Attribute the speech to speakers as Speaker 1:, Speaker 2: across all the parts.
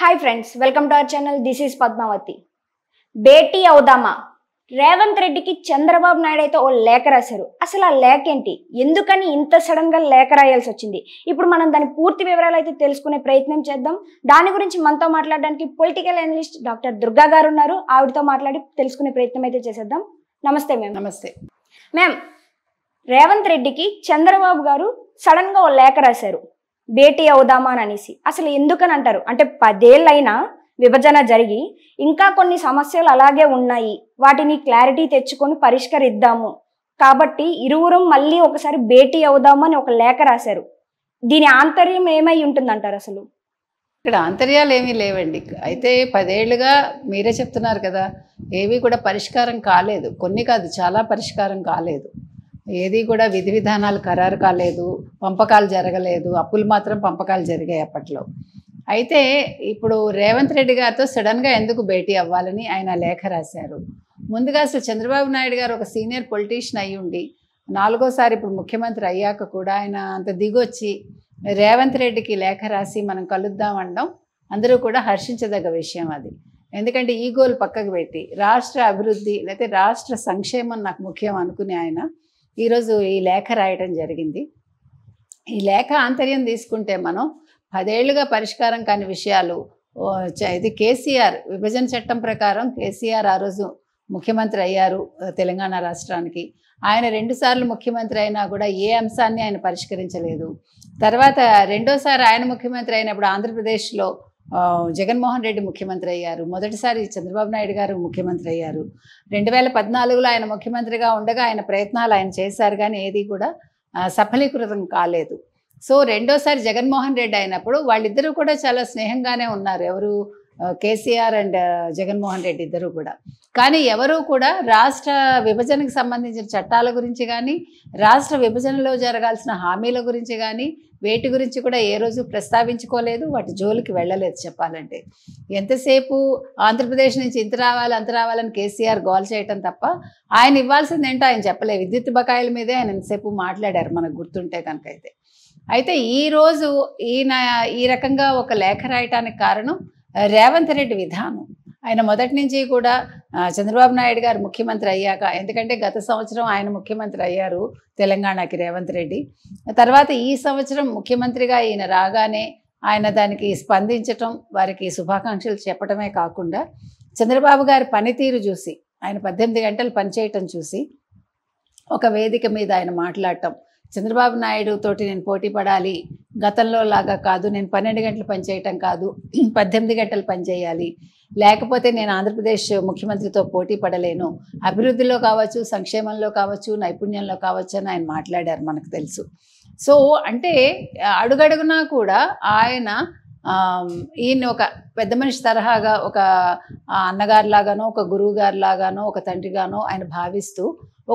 Speaker 1: Hi friends, welcome to our channel. This is Padmavati. భేటీ అవుదామా, రేవంత్ రెడ్డికి చంద్రబాబు నాయుడు అయితే ఓ లేఖ రాశారు. అసలు ఆ లేఖ ఏంటి, ఎందుకని ఇంత సడన్ గా లేఖ రాయాల్సి వచ్చింది? ఇప్పుడు మనం దాని పూర్తి వివరాలు అయితే తెలుసుకునే ప్రయత్నం చేద్దాం. దాని గురించి మనతో మాట్లాడడానికి పొలిటికల్ అనలిస్ట్ డాక్టర్ దుర్గా గారు ఉన్నారు. ఆవిడతో మాట్లాడి తెలుసుకునే ప్రయత్నం అయితే చేసేద్దాం. నమస్తే మ్యామ్.
Speaker 2: నమస్తే
Speaker 1: మ్యామ్, రేవంత్ రెడ్డికి చంద్రబాబు గారు సడన్ గా ఓ లేఖ రాశారు, భేటీ అవుదామా అని అనేసి. అసలు ఎందుకని అంటారు? అంటే 10 ఏళ్ళైనా విభజన జరిగి ఇంకా కొన్ని సమస్యలు అలాగే ఉన్నాయి, వాటిని క్లారిటీ తెచ్చుకొని పరిష్కరిద్దాము, కాబట్టి ఇరువురం మళ్ళీ ఒకసారి భేటీ అవుదాము అని ఒక లేఖ రాశారు. దీని ఆంతర్యం ఏమై ఉంటుందంటారు? అసలు
Speaker 2: ఇక్కడ ఆంతర్యాలు ఏమీ లేవండి. అయితే 10 ఏళ్ళుగా మీరే చెప్తున్నారు కదా, ఏవి కూడా పరిష్కారం కాలేదు. కొన్ని కాదు, చాలా పరిష్కారం కాలేదు. ఏది కూడా విధి విధానాలు ఖరారు కాలేదు, పంపకాలు జరగలేదు. అప్పులు మాత్రం పంపకాలు జరిగాయి అప్పట్లో. అయితే ఇప్పుడు రేవంత్ రెడ్డి గారితో సడన్గా ఎందుకు భేటీ అవ్వాలని ఆయన లేఖ రాశారు. ముందుగా అసలు చంద్రబాబు నాయుడు గారు ఒక సీనియర్ పొలిటీషియన్ అయ్యి ఉండి 4వ సారి ఇప్పుడు ముఖ్యమంత్రి అయ్యాక కూడా ఆయన అంత దిగొచ్చి రేవంత్ రెడ్డికి లేఖ రాసి మనం కలుద్దాం అనడం అందరూ కూడా హర్షించదగ్గ విషయం అది. ఎందుకంటే ఈగోలు పక్కకు పెట్టి రాష్ట్ర అభివృద్ధి లేకపోతే రాష్ట్ర సంక్షేమం నాకు ముఖ్యం అనుకుని ఆయన ఈరోజు ఈ లేఖ రాయటం జరిగింది. ఈ లేఖ ఆంతర్యం తీసుకుంటే మనం 10 ఏళ్ళుగా పరిష్కారం కాని విషయాలు, ఇది కేసీఆర్ విభజన చట్టం ప్రకారం కేసీఆర్ ఆ రోజు ముఖ్యమంత్రి అయ్యారు తెలంగాణ రాష్ట్రానికి. ఆయన 2 సార్లు ముఖ్యమంత్రి అయినా కూడా ఏ అంశాన్ని ఆయన పరిష్కరించలేదు. తర్వాత 2వ సారి ఆయన ముఖ్యమంత్రి అయినప్పుడు ఆంధ్రప్రదేశ్లో జగన్మోహన్ రెడ్డి ముఖ్యమంత్రి అయ్యారు. మొదటిసారి చంద్రబాబు నాయుడు గారు ముఖ్యమంత్రి అయ్యారు. 2014లో ఆయన ముఖ్యమంత్రిగా ఉండగా ఆయన ప్రయత్నాలు ఆయన చేశారు, కానీ ఏది కూడా సఫలీకృతం కాలేదు. సో 2వ సారి జగన్మోహన్ రెడ్డి అయినప్పుడు వాళ్ళిద్దరూ కూడా చాలా స్నేహంగానే ఉన్నారు, ఎవరు కేసీఆర్ అండ్ జగన్మోహన్ రెడ్డి ఇద్దరు కూడా. కానీ ఎవరూ కూడా రాష్ట్ర విభజనకు సంబంధించిన చట్టాల గురించి కానీ, రాష్ట్ర విభజనలో జరగాల్సిన హామీల గురించి కానీ, వేటి గురించి కూడా ఏ రోజు ప్రస్తావించుకోలేదు, వాటి జోలికి వెళ్ళలేదు. చెప్పాలంటే ఎంతసేపు ఆంధ్రప్రదేశ్ నుంచి ఇంత రావాలి అంత రావాలని కేసీఆర్ గోల్ చేయటం తప్ప ఆయన ఇవ్వాల్సింది ఏంటో ఆయన చెప్పలేదు. విద్యుత్ బకాయిల మీదే ఆయన ఎంతసేపు మాట్లాడారు, మనకు గుర్తుంటే కనుక. అయితే ఈరోజు ఈయన ఈ రకంగా ఒక లేఖ రాయటానికి కారణం రేవంత్ రెడ్డి విధానం. ఆయన మొదటి నుంచి కూడా చంద్రబాబు నాయుడు గారు ముఖ్యమంత్రి అయ్యాక, ఎందుకంటే గత సంవత్సరం ఆయన ముఖ్యమంత్రి అయ్యారు తెలంగాణకి రేవంత్ రెడ్డి. తర్వాత ఈ సంవత్సరం ముఖ్యమంత్రిగా ఈయన రాగానే ఆయన దానికి స్పందించటం, వారికి శుభాకాంక్షలు చెప్పటమే కాకుండా చంద్రబాబు గారి పనితీరు చూసి, ఆయన 18 గంటలు పనిచేయటం చూసి ఒక వేదిక మీద ఆయన మాట్లాడటం, చంద్రబాబు నాయుడు తోటి నేను పోటీ పడాలి, గతంలో లాగా కాదు, నేను 12 గంటలు పనిచేయటం కాదు 18 గంటలు పనిచేయాలి, లేకపోతే నేను ఆంధ్రప్రదేశ్ ముఖ్యమంత్రితో పోటీ పడలేను, అభివృద్ధిలో కావచ్చు, సంక్షేమంలో కావచ్చు, నైపుణ్యంలో కావచ్చు అని ఆయన మాట్లాడారు, మనకు తెలుసు. సో అంటే అడుగడుగునా కూడా ఆయన ఈయన ఒక పెద్ద మనిషి తరహాగా, ఒక అన్నగారిలాగానో, ఒక గురువు గారిలాగానో, ఒక తండ్రిగానో ఆయన భావిస్తూ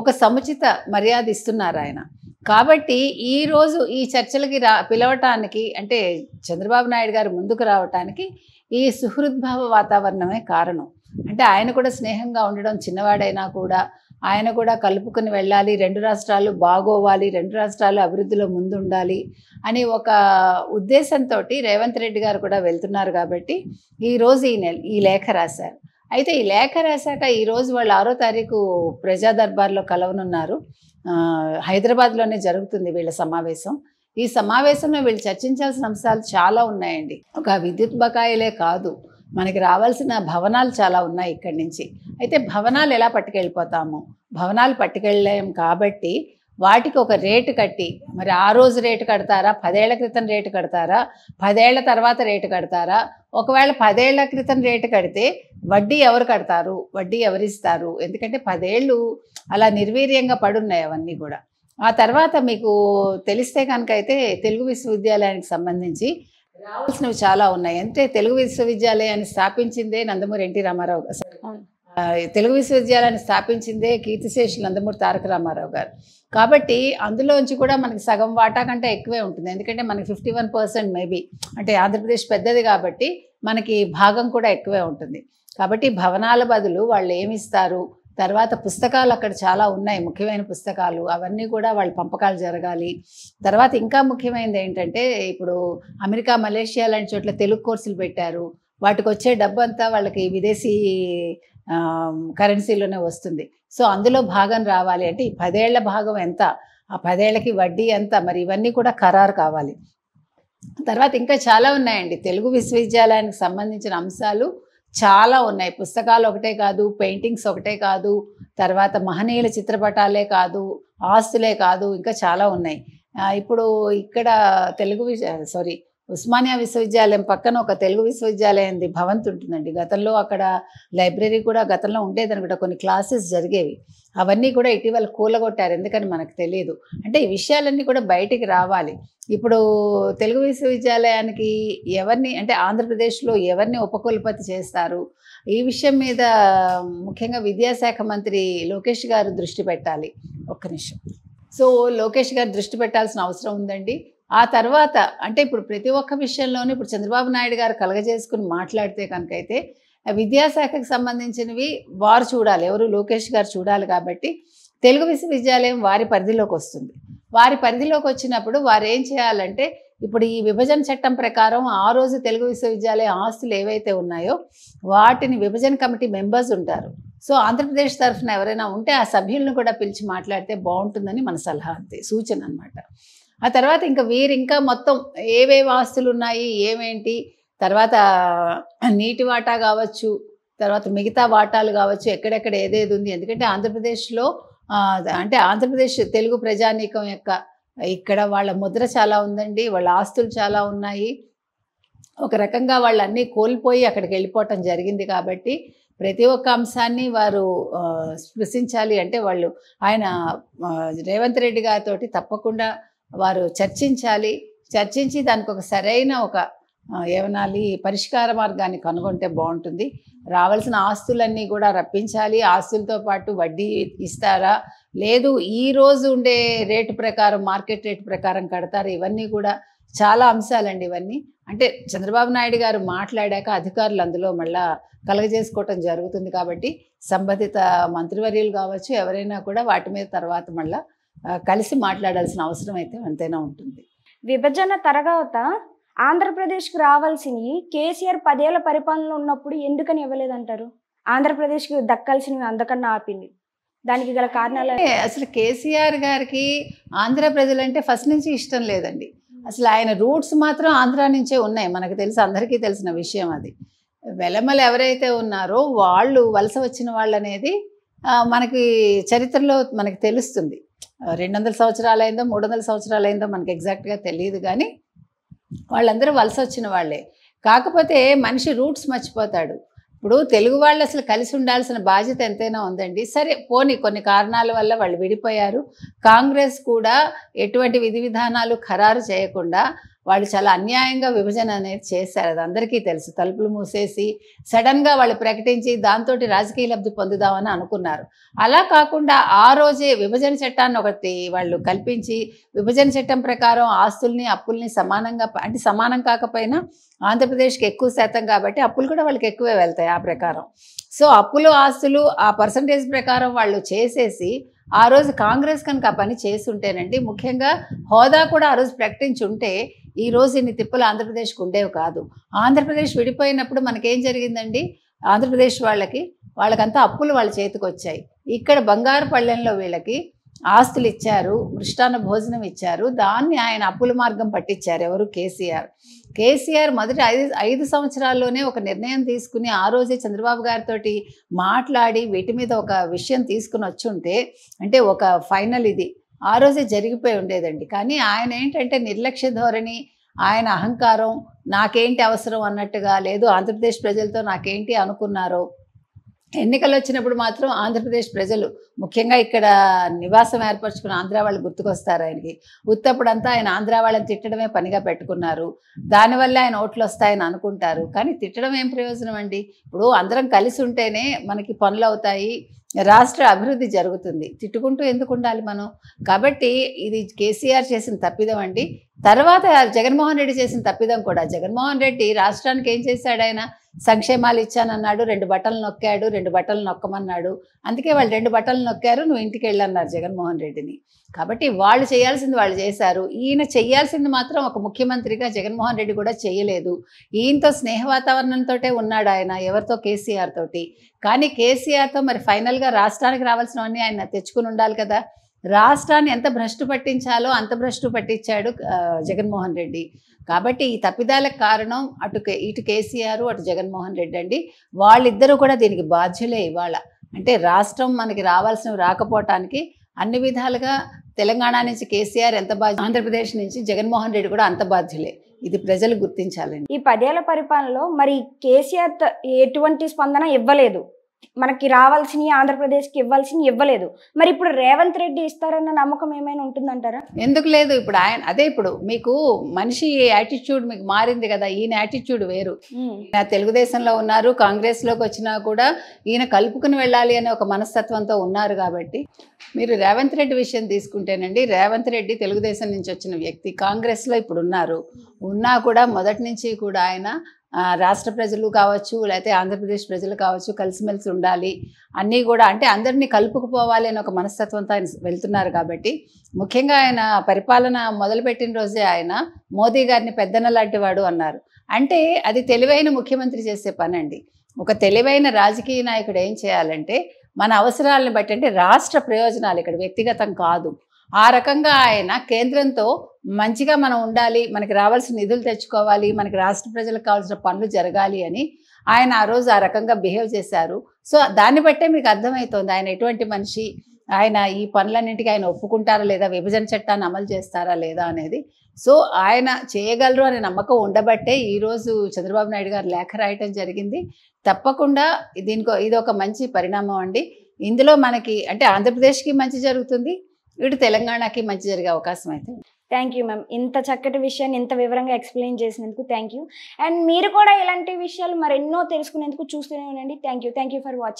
Speaker 2: ఒక సముచిత మర్యాద ఇస్తున్నారు ఆయన. కాబట్టి ఈరోజు ఈ చర్చలకి పిలవటానికి, అంటే చంద్రబాబు నాయుడు గారు ముందుకు రావటానికి ఈ సుహృద్భావ వాతావరణమే కారణం. అంటే ఆయన కూడా స్నేహంగా ఉండడం, చిన్నవాడైనా కూడా ఆయన కూడా కలుపుకొని వెళ్ళాలి, 2 రాష్ట్రాలు బాగోవాలి, 2 రాష్ట్రాలు అభివృద్ధిలో ముందుండాలి అని ఒక ఉద్దేశంతో రేవంత్ రెడ్డి గారు కూడా వెళ్తున్నారు. కాబట్టి ఈరోజు ఈ లేఖ రాశారు. అయితే ఈ లేఖ రాశాక ఈరోజు వాళ్ళు 6వ తారీఖు ప్రజా దర్బార్లో కలవనున్నారు. హైదరాబాద్లోనే జరుగుతుంది వీళ్ళ సమావేశం. ఈ సమావేశంలో వీళ్ళు చర్చించాల్సిన అంశాలు చాలా ఉన్నాయండి. ఒక విద్యుత్ బకాయిలే కాదు, మనకి రావాల్సిన భవనాలు చాలా ఉన్నాయి ఇక్కడి నుంచి. అయితే భవనాలు ఎలా పట్టుకెళ్ళిపోతాము? భవనాలు పట్టుకెళ్ళలేం కాబట్టి వాటికి ఒక రేటు కట్టి, మరి ఆ రోజు రేటు కడతారా, 10 ఏళ్ల క్రితం రేటు కడతారా, 10 ఏళ్ల తర్వాత రేటు కడతారా? ఒకవేళ 10 ఏళ్ల క్రితం రేటు కడితే వడ్డీ ఎవరు కడతారు, వడ్డీ ఎవరిస్తారు? ఎందుకంటే 10 ఏళ్ళు అలా నిర్వీర్యంగా పడున్నాయి అవన్నీ కూడా. ఆ తర్వాత మీకు తెలిస్తే కనుక అయితే తెలుగు విశ్వవిద్యాలయానికి సంబంధించి రావాల్సినవి చాలా ఉన్నాయి. అంటే తెలుగు విశ్వవిద్యాలయాన్ని స్థాపించిందే నందమూరి ఎన్టీ రామారావు గారు. తెలుగు విశ్వవిద్యాలయాన్ని స్థాపించిందే కీర్తిశేషులు నందమూరి తారక రామారావు గారు. కాబట్టి అందులోంచి కూడా మనకి సగం వాటా కంటే ఎక్కువే ఉంటుంది. ఎందుకంటే మనకి 51% మేబీ, అంటే ఆంధ్రప్రదేశ్ పెద్దది కాబట్టి మనకి భాగం కూడా ఎక్కువే ఉంటుంది. కాబట్టి భవనాల బదులు వాళ్ళు ఏమిస్తారు, తర్వాత పుస్తకాలు అక్కడ చాలా ఉన్నాయి, ముఖ్యమైన పుస్తకాలు, అవన్నీ కూడా వాళ్ళ పంపకాలు జరగాలి. తర్వాత ఇంకా ముఖ్యమైనది ఏంటంటే, ఇప్పుడు అమెరికా, మలేషియా లాంటి చోట్ల తెలుగు కోర్సులు పెట్టారు. వాటికి వచ్చే డబ్బు అంతా వాళ్ళకి విదేశీ కరెన్సీలోనే వస్తుంది. సో అందులో భాగం రావాలి అంటే ఈ 10 ఏళ్ల భాగం ఎంత, ఆ 10 ఏళ్ళకి వడ్డీ ఎంత, మరి ఇవన్నీ కూడా ఖరారు కావాలి. తర్వాత ఇంకా చాలా ఉన్నాయండి. తెలుగు విశ్వవిద్యాలయానికి సంబంధించిన అంశాలు చాలా ఉన్నాయి. పుస్తకాలు ఒకటే కాదు, పెయింటింగ్స్ ఒకటే కాదు, తర్వాత మహనీయుల చిత్రపటాలే కాదు, ఆస్తులే కాదు, ఇంకా చాలా ఉన్నాయి. ఇప్పుడు ఇక్కడ ఉస్మానియా విశ్వవిద్యాలయం పక్కన ఒక తెలుగు విశ్వవిద్యాలయంది భవంతి ఉంటుందండి. గతంలో అక్కడ లైబ్రరీ కూడా గతంలో ఉండేదనుకుంటా, కొన్ని క్లాసెస్ జరిగేవి. అవన్నీ కూడా ఇటీవల కూలగొట్టారు, ఎందుకని మనకు తెలియదు. అంటే ఈ విషయాలన్నీ కూడా బయటికి రావాలి. ఇప్పుడు తెలుగు విశ్వవిద్యాలయానికి ఎవరిని అంటే ఆంధ్రప్రదేశ్లో ఎవరిని ఉపకులపతి చేస్తారు, ఈ విషయం మీద ముఖ్యంగా విద్యాశాఖ మంత్రి లోకేష్ గారు దృష్టి పెట్టాలి. ఒక్క నిమిషం. సో లోకేష్ గారు దృష్టి పెట్టాల్సిన అవసరం ఉందండి. ఆ తర్వాత అంటే ఇప్పుడు ప్రతి ఒక్క విషయంలోనూ ఇప్పుడు చంద్రబాబు నాయుడు గారు కలగజేసుకుని మాట్లాడితే కనుకైతే విద్యాశాఖకు సంబంధించినవి వారు చూడాలి, ఎవరు లోకేష్ గారు చూడాలి. కాబట్టి తెలుగు విశ్వవిద్యాలయం వారి పరిధిలోకి వస్తుంది. వారి పరిధిలోకి వచ్చినప్పుడు వారు ఏం చేయాలంటే ఇప్పుడు ఈ విభజన చట్టం ప్రకారం ఆ రోజు తెలుగు విశ్వవిద్యాలయం ఆస్తులు ఏవైతే ఉన్నాయో వాటిని విభజన కమిటీ మెంబర్స్ ఉంటారు. సో ఆంధ్రప్రదేశ్ తరఫున ఎవరైనా ఉంటే ఆ సభ్యులను కూడా పిలిచి మాట్లాడితే బాగుంటుందని మన సలహా, అంతే, సూచన అనమాట. ఆ తర్వాత ఇంకా ఇంకా మొత్తం ఏవేవి ఆస్తులు ఉన్నాయి, ఏమేంటి, తర్వాత నీటి వాటా కావచ్చు, తర్వాత మిగతా వాటాలు కావచ్చు, ఎక్కడెక్కడ ఏదేది ఉంది. ఎందుకంటే ఆంధ్రప్రదేశ్లో అంటే ఆంధ్రప్రదేశ్ తెలుగు ప్రజానీకం యొక్క ఇక్కడ వాళ్ళ ముద్ర చాలా ఉందండి, వాళ్ళ ఆస్తులు చాలా ఉన్నాయి. ఒక రకంగా వాళ్ళు అన్నీ కోల్పోయి అక్కడికి వెళ్ళిపోవటం జరిగింది. కాబట్టి ప్రతి ఒక్క అంశాన్ని వారు స్పృశించాలి. అంటే వాళ్ళు రేవంత్ రెడ్డి గారితో తప్పకుండా వారు చర్చించి దానికి ఒక సరైన ఏమనాలి పరిష్కార మార్గాన్ని కనుగొంటే బాగుంటుంది. రావాల్సిన ఆస్తులన్నీ కూడా రప్పించాలి. ఆస్తులతో పాటు వడ్డీ ఇస్తారా, లేదు ఈ రోజు ఉండే రేటు ప్రకారం, మార్కెట్ రేటు ప్రకారం కడతారా, ఇవన్నీ కూడా చాలా అంశాలండి. ఇవన్నీ అంటే చంద్రబాబు నాయుడు గారు మాట్లాడాక అధికారులు అందులో మళ్ళా కలగజేసుకోవటం జరుగుతుంది. కాబట్టి సంబంధిత మంత్రివర్యులు కావచ్చు, ఎవరైనా కూడా వాటి మీద తర్వాత మళ్ళా కలిసి మాట్లాడాల్సిన అవసరం అయితే ఎంతైనా ఉంటుంది.
Speaker 1: విభజన తర్వాత ఆంధ్రప్రదేశ్కి రావాల్సినవి కేసీఆర్ 10 ఏళ్ల పరిపాలనలో ఉన్నప్పుడు ఎందుకని ఇవ్వలేదంటారు? ఆంధ్రప్రదేశ్కి దక్కాల్సినవి అందకన్నా ఆపింది. దానికి గల కారణాలు
Speaker 2: అసలు కేసీఆర్ గారికి ఆంధ్ర ప్రజలంటే ఫస్ట్ నుంచి ఇష్టం లేదండి. అసలు ఆయన రూట్స్ మాత్రం ఆంధ్ర నుంచే ఉన్నాయి, మనకు తెలుసు, అందరికీ తెలిసిన విషయం అది. వెలమలు ఎవరైతే ఉన్నారో వాళ్ళు వలస వచ్చిన వాళ్ళు అనేది మనకి చరిత్రలో మనకి తెలుస్తుంది. 200 సంవత్సరాలైందో 300 సంవత్సరాలైందో మనకి ఎగ్జాక్ట్గా తెలియదు, కానీ వాళ్ళందరూ వలస వచ్చిన వాళ్ళే. కాకపోతే మనిషి రూట్స్ మర్చిపోతాడు. ఇప్పుడు తెలుగు వాళ్ళు అసలు కలిసి ఉండాల్సిన బాధ్యత ఎంతైనా ఉందండి. సరే పోనీ కొన్ని కారణాల వల్ల వాళ్ళు విడిపోయారు. కాంగ్రెస్ కూడా ఎటువంటి విధి విధానాలు ఖరారు చేయకుండా వాళ్ళు చాలా అన్యాయంగా విభజన అనేది చేశారు, అది అందరికీ తెలుసు. తలుపులు మూసేసి సడన్గా వాళ్ళు ప్రకటించి దాంతో రాజకీయ లబ్ధి పొందుదామని అనుకున్నారు. అలా కాకుండా ఆ రోజే విభజన చట్టాన్ని ఒకటి వాళ్ళు కల్పించి విభజన చట్టం ప్రకారం ఆస్తుల్ని అప్పుల్ని సమానంగా, అంటే సమానం కాకపోయినా ఆంధ్రప్రదేశ్కి ఎక్కువ శాతం కాబట్టి అప్పులు కూడా వాళ్ళకి ఎక్కువే వెళ్తాయి ఆ ప్రకారం. సో అప్పులు ఆస్తులు ఆ పర్సంటేజ్ ప్రకారం వాళ్ళు చేసేసి ఆ రోజు కాంగ్రెస్ కనుక ఆ పని చేస్తుంటేనండి, ముఖ్యంగా హోదా కూడా ఆ రోజు ప్రకటించి ఉంటే ఈ రోజు ఇన్ని తిప్పలు ఆంధ్రప్రదేశ్కి ఉండేవి కాదు. ఆంధ్రప్రదేశ్ విడిపోయినప్పుడు మనకేం జరిగిందండి, ఆంధ్రప్రదేశ్ వాళ్ళకంతా అప్పులు వాళ్ళ చేతికి వచ్చాయి. ఇక్కడ బంగారు పళ్ళెంలో వీళ్ళకి ఆస్తులు ఇచ్చారు, మృష్టాన్న భోజనం ఇచ్చారు. దాన్ని ఆయన అప్పుల మార్గం పట్టించారు. ఎవరు? కేసీఆర్ మొదటి 5 సంవత్సరాల్లోనే ఒక నిర్ణయం తీసుకుని ఆ రోజే చంద్రబాబు గారితో మాట్లాడి వీటి మీద ఒక విషయం తీసుకుని వచ్చి ఉంటే, అంటే ఒక ఫైనల్ ఇది ఆ రోజే జరిగిపోయి ఉండేదండి. కానీ ఆయన ఏంటంటే నిర్లక్ష్య ధోరణి, ఆయన అహంకారం, నాకేంటి అవసరం అన్నట్టుగా, లేదు ఆంధ్రప్రదేశ్ ప్రజలతో నాకేంటి అనుకున్నారో. ఎన్నికలు వచ్చినప్పుడు మాత్రం ఆంధ్రప్రదేశ్ ప్రజలు, ముఖ్యంగా ఇక్కడ నివాసం ఏర్పరచుకున్న ఆంధ్ర వాళ్ళు గుర్తుకొస్తారు ఆయనకి. ఉత్తప్పుడంతా ఆయన ఆంధ్ర వాళ్ళని తిట్టడమే పనిగా పెట్టుకున్నారు. దానివల్ల ఆయన ఓట్లు వస్తాయని అనుకుంటారు. కానీ తిట్టడం ఏం ప్రయోజనం అండి? ఇప్పుడు అందరం కలిసి ఉంటేనే మనకి పనులు అవుతాయి, రాష్ట్ర అభివృద్ధి జరుగుతుంది. తిట్టుకుంటూ ఎందుకు ఉండాలి మనం? కాబట్టి ఇది కేసీఆర్ చేసిన తప్పిదం అండి. తర్వాత జగన్మోహన్ రెడ్డి చేసిన తప్పిదం కూడా. జగన్మోహన్ రెడ్డి రాష్ట్రానికి ఏం చేశాడు? ఆయన సంక్షేమాలు ఇచ్చానన్నాడు, 2 బటన్లు నొక్కాడు, 2 బటన్లు నొక్కమన్నాడు. అందుకే వాళ్ళు 2 బటన్లు నొక్కారు, నువ్వు ఇంటికి వెళ్ళన్నారు జగన్మోహన్ రెడ్డిని. కాబట్టి వాళ్ళు చేయాల్సింది వాళ్ళు చేశారు. ఈయన చేయాల్సింది మాత్రం ఒక ముఖ్యమంత్రిగా జగన్మోహన్ రెడ్డి కూడా చేయలేదు. ఈయనతో స్నేహ వాతావరణంతో ఉన్నాడు ఆయన, ఎవరితో? కేసీఆర్ తోటి. కానీ కేసీఆర్తో మరి ఫైనల్గా రాష్ట్రానికి రావాల్సినవన్నీ ఆయన తెచ్చుకుని ఉండాలి కదా. రాష్ట్రాన్ని ఎంత భ్రష్టు పట్టించాలో అంత భ్రష్టు పట్టించాడు జగన్మోహన్ రెడ్డి. కాబట్టి ఈ తప్పిదాలకు కారణం ఇటు కేసీఆర్, అటు జగన్మోహన్ రెడ్డి అండి. వాళ్ళిద్దరూ కూడా దీనికి బాధ్యులే ఇవాళ. అంటే రాష్ట్రం మనకి రావాల్సినవి రాకపోవటానికి అన్ని విధాలుగా తెలంగాణ నుంచి కేసీఆర్ ఎంత బాధ్యత, ఆంధ్రప్రదేశ్ నుంచి జగన్మోహన్ రెడ్డి కూడా అంత బాధ్యులే. ఇది ప్రజలు గుర్తించాలండి.
Speaker 1: ఈ 10 ఏళ్ల పరిపాలనలో మరి కేసీఆర్ ఎటువంటి స్పందన ఇవ్వలేదు. మనకి రావాల్సినవి ఆంధ్రప్రదేశ్కి ఇవ్వలేదు. మరి ఇప్పుడు రేవంత్ రెడ్డి ఇస్తారన్న నమ్మకం ఏమైనా ఉంటుందంటారా?
Speaker 2: ఎందుకు లేదు? ఇప్పుడు ఆయన అదే, ఇప్పుడు మీకు మనిషి యాటిట్యూడ్ మీకు మారింది కదా. ఈయన యాటిట్యూడ్ వేరు. ఈయన తెలుగుదేశంలో ఉన్నారు, కాంగ్రెస్లోకి వచ్చినా కూడా ఈయన కలుపుకుని వెళ్ళాలి అనే ఒక మనస్తత్వంతో ఉన్నారు. కాబట్టి మీరు రేవంత్ రెడ్డి విషయం తీసుకుంటేనండి, రేవంత్ రెడ్డి తెలుగుదేశం నుంచి వచ్చిన వ్యక్తి, కాంగ్రెస్లో ఇప్పుడు ఉన్నా కూడా మొదటి నుంచి కూడా ఆయన రాష్ట్ర ప్రజలు కావచ్చు, లేకపోతే ఆంధ్రప్రదేశ్ ప్రజలు కావచ్చు, కలిసిమెలిసి ఉండాలి అన్నీ కూడా, అంటే అందరినీ కలుపుకుపోవాలి అని ఒక మనస్తత్వంతో ఆయన వెళ్తున్నారు. కాబట్టి ముఖ్యంగా ఆయన పరిపాలన మొదలుపెట్టిన రోజే ఆయన మోదీ గారిని పెద్దన్న లాంటి వాడు అన్నారు. అంటే అది తెలివైన ముఖ్యమంత్రి చేసే పని అండి. ఒక తెలివైన రాజకీయ నాయకుడు ఏం చేయాలంటే మన అవసరాలను బట్టి, అంటే రాష్ట్ర ప్రయోజనాలు ఇక్కడ వ్యక్తిగతం కాదు, ఆ రకంగా ఆయన కేంద్రంతో మంచిగా మనం ఉండాలి, మనకి రావాల్సిన నిధులు తెచ్చుకోవాలి, మనకి రాష్ట్ర ప్రజలకు కావాల్సిన పనులు జరగాలి అని ఆయన ఆ రోజు ఆ రకంగా బిహేవ్ చేశారు. సో దాన్ని బట్టే మీకు అర్థమవుతోంది ఆయన ఎటువంటి మనిషి, ఆయన ఈ పనులన్నింటికి ఆయన ఒప్పుకుంటారా లేదా, విభజన చట్టాన్ని అమలు చేస్తారా లేదా అనేది. సో ఆయన చేయగలరు అనే నమ్మకం ఉండబట్టే ఈరోజు చంద్రబాబు నాయుడు గారు లేఖ రాయటం జరిగింది. తప్పకుండా ఇది ఒక మంచి పరిణామం అండి. ఇందులో మనకి అంటే ఆంధ్రప్రదేశ్కి మంచి జరుగుతుంది, ఇటు తెలంగాణకి మంచి జరిగే అవకాశం అయితే.
Speaker 1: Thank you ma'am. ఇంత చక్కటి విషయాన్ని ఇంత వివరంగా ఎక్స్ప్లెయిన్ చేసినందుకు థ్యాంక్ యూ. అండ్ మీరు కూడా ఇలాంటి విషయాలు మరెన్నో తెలుసుకునేందుకు చూస్తూనే ఉండండి. Thank you for watching.